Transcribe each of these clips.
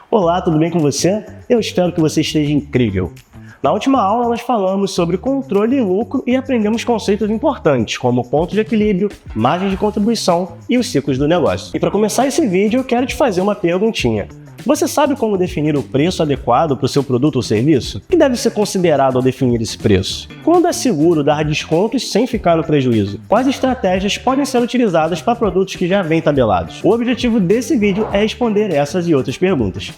Olá, tudo bem com você? Eu espero que você esteja incrível. Na última aula, nós falamos sobre controle e lucro e aprendemos conceitos importantes, como ponto de equilíbrio, margem de contribuição e os ciclos do negócio. E para começar esse vídeo, eu quero te fazer uma perguntinha. Você sabe como definir o preço adequado para o seu produto ou serviço? O que deve ser considerado ao definir esse preço? Quando é seguro dar descontos sem ficar no prejuízo? Quais estratégias podem ser utilizadas para produtos que já vêm tabelados? O objetivo desse vídeo é responder essas e outras perguntas.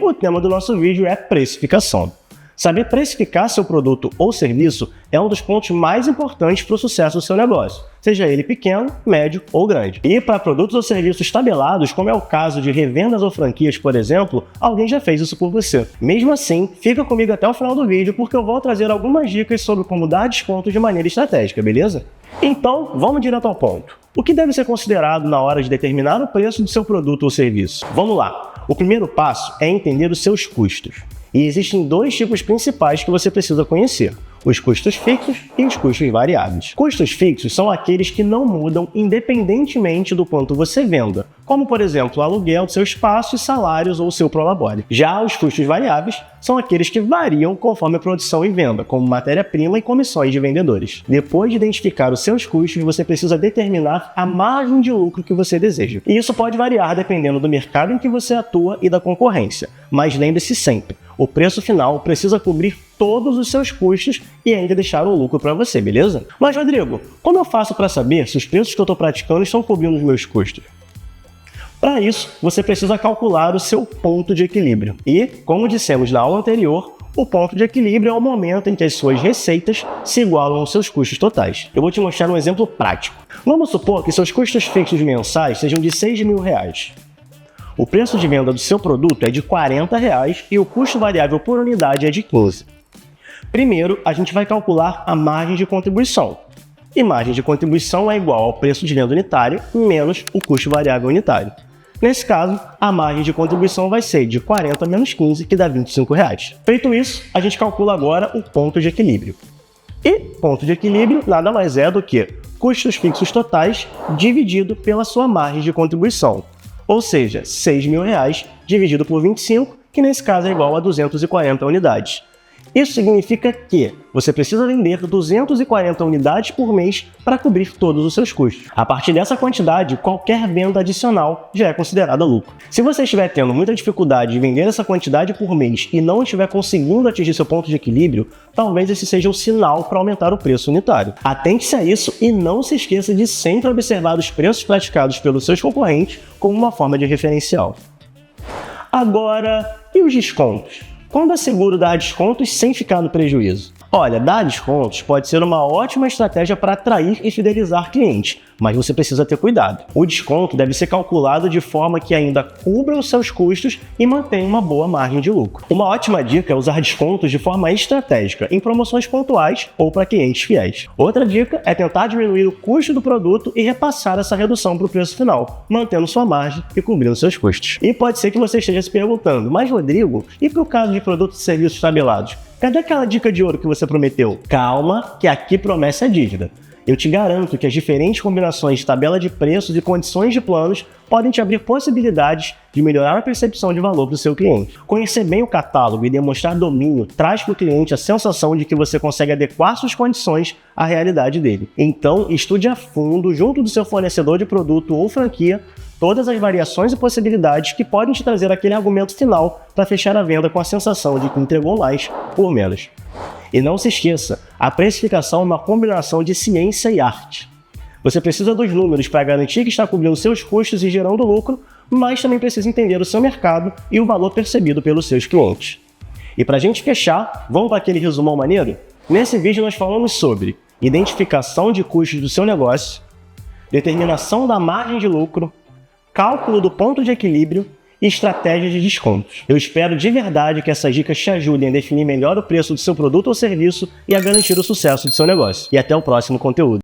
O tema do nosso vídeo é precificação. Saber precificar seu produto ou serviço é um dos pontos mais importantes para o sucesso do seu negócio, seja ele pequeno, médio ou grande. E para produtos ou serviços tabelados, como é o caso de revendas ou franquias, por exemplo, alguém já fez isso por você. Mesmo assim, fica comigo até o final do vídeo porque eu vou trazer algumas dicas sobre como dar descontos de maneira estratégica, beleza? Então, vamos direto ao ponto. O que deve ser considerado na hora de determinar o preço do seu produto ou serviço? Vamos lá! O primeiro passo é entender os seus custos. E existem dois tipos principais que você precisa conhecer: os custos fixos e os custos variáveis. Custos fixos são aqueles que não mudam independentemente do quanto você venda, como por exemplo o aluguel do seu espaço e salários ou o seu prolabore. Já os custos variáveis são aqueles que variam conforme a produção e venda, como matéria-prima e comissões de vendedores. Depois de identificar os seus custos, você precisa determinar a margem de lucro que você deseja. E isso pode variar dependendo do mercado em que você atua e da concorrência, mas lembre-se sempre: o preço final precisa cobrir todos os seus custos e ainda deixar um lucro para você, beleza? Mas, Rodrigo, como eu faço para saber se os preços que eu estou praticando estão cobrindo os meus custos? Para isso, você precisa calcular o seu ponto de equilíbrio. E, como dissemos na aula anterior, o ponto de equilíbrio é o momento em que as suas receitas se igualam aos seus custos totais. Eu vou te mostrar um exemplo prático. Vamos supor que seus custos fixos mensais sejam de R$6.000. O preço de venda do seu produto é de R$40 e o custo variável por unidade é de 15. Primeiro, a gente vai calcular a margem de contribuição. E margem de contribuição é igual ao preço de venda unitário menos o custo variável unitário. Nesse caso, a margem de contribuição vai ser de 40 menos 15, que dá R$25. Feito isso, a gente calcula agora o ponto de equilíbrio. E ponto de equilíbrio nada mais é do que custos fixos totais dividido pela sua margem de contribuição. Ou seja, R$6.000 dividido por 25, que nesse caso é igual a 240 unidades. Isso significa que você precisa vender 240 unidades por mês para cobrir todos os seus custos. A partir dessa quantidade, qualquer venda adicional já é considerada lucro. Se você estiver tendo muita dificuldade de vender essa quantidade por mês e não estiver conseguindo atingir seu ponto de equilíbrio, talvez esse seja um sinal para aumentar o preço unitário. Atente-se a isso e não se esqueça de sempre observar os preços praticados pelos seus concorrentes como uma forma de referencial. Agora, e os descontos? Quando é seguro dar descontos sem ficar no prejuízo? Olha, dar descontos pode ser uma ótima estratégia para atrair e fidelizar clientes, mas você precisa ter cuidado. O desconto deve ser calculado de forma que ainda cubra os seus custos e mantenha uma boa margem de lucro. Uma ótima dica é usar descontos de forma estratégica, em promoções pontuais ou para clientes fiéis. Outra dica é tentar diminuir o custo do produto e repassar essa redução para o preço final, mantendo sua margem e cobrindo seus custos. E pode ser que você esteja se perguntando: mas Rodrigo, e para o caso de produtos e serviços tabelados? Cadê aquela dica de ouro que você prometeu? Calma, que aqui promessa é dívida. Eu te garanto que as diferentes combinações de tabela de preços e condições de planos podem te abrir possibilidades de melhorar a percepção de valor para o seu cliente. Conhecer bem o catálogo e demonstrar domínio traz para o cliente a sensação de que você consegue adequar suas condições à realidade dele. Então, estude a fundo, junto do seu fornecedor de produto ou franquia, todas as variações e possibilidades que podem te trazer aquele argumento final para fechar a venda com a sensação de que entregou mais por menos. E não se esqueça, a precificação é uma combinação de ciência e arte. Você precisa dos números para garantir que está cobrindo seus custos e gerando lucro, mas também precisa entender o seu mercado e o valor percebido pelos seus clientes. E para a gente fechar, vamos para aquele resumão maneiro? Nesse vídeo nós falamos sobre identificação de custos do seu negócio, determinação da margem de lucro, cálculo do ponto de equilíbrio e estratégias de descontos. Eu espero de verdade que essas dicas te ajudem a definir melhor o preço do seu produto ou serviço e a garantir o sucesso do seu negócio. E até o próximo conteúdo.